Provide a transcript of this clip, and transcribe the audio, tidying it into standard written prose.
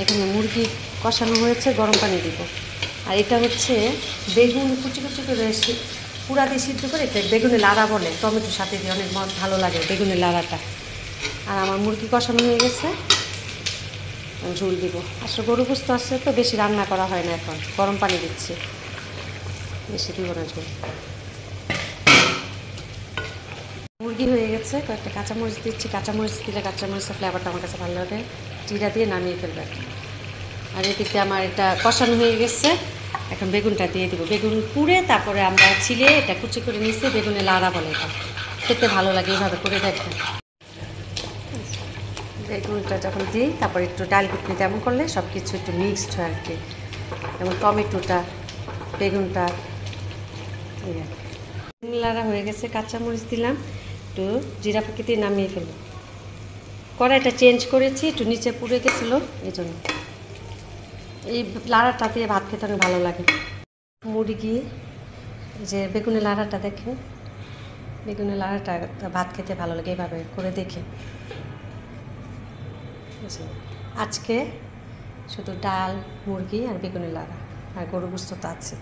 এখানে মুরগি কষানো হয়েছে, গরম পানি দিব। আর এটা হচ্ছে বেগুন কুচি কুচি করে পুরা দিয়ে সিদ্ধ করে, এটা বেগুনের লাড়া বলে, টমেটোর সাথে দিয়ে অনেক ভালো লাগে বেগুনের লাড়াটা। আর আমার মুরগি কষানো হয়ে গেছে, ঝোল দিব। আসলে গরু গোস্ত আসছে তো বেশি রান্না করা হয় না, এখন গরম পানি দিচ্ছি, বেশি দিব না ঝোল। মুরগি হয়ে গেছে, কয়েকটা কাঁচামরিচ দিচ্ছি, কাঁচামরিচ দিলে কাঁচামরিচের ফ্লেভারটা আমার কাছে ভালো লাগে। জিরা দিয়ে নামিয়ে ফেলবে। আর এদিকে আমার এটা কষানো হয়ে গেছে, এখন বেগুনটা দিয়ে দিব। বেগুন পুড়ে তারপরে আমরা ছিলে এটা কুচি করে নিচ্ছি, বেগুনের লাড়া বলে, এটা খেতে ভালো লাগে, এইভাবে করে দেখবেন। বেগুনটা যখন দিই তারপর একটু ডাল ঘুটনি তেমন করলে সব কিছু একটু মিক্সড হয় আর কি, যেমন টমেটোটা, বেগুনটা। লাড়া হয়ে গেছে, কাঁচামরিচ দিলাম, একটু জিরা পাখি দিয়ে নামিয়ে ফেলব। কড়াইটা চেঞ্জ করেছি, একটু নিচে পুড়ে গেছিলো, এই জন্য। এই লাড়াটা দিয়ে ভাত খেতে অনেক ভালো লাগে। মুরগি যে বেগুনের লাড়াটা দেখেন, বেগুনের লাড়াটা ভাত খেতে ভালো লাগে, এইভাবে করে দেখে। আজকে শুধু ডাল, মুরগি আর বেগুনের লাড়া, আর গরু গোস্ত তো আছে।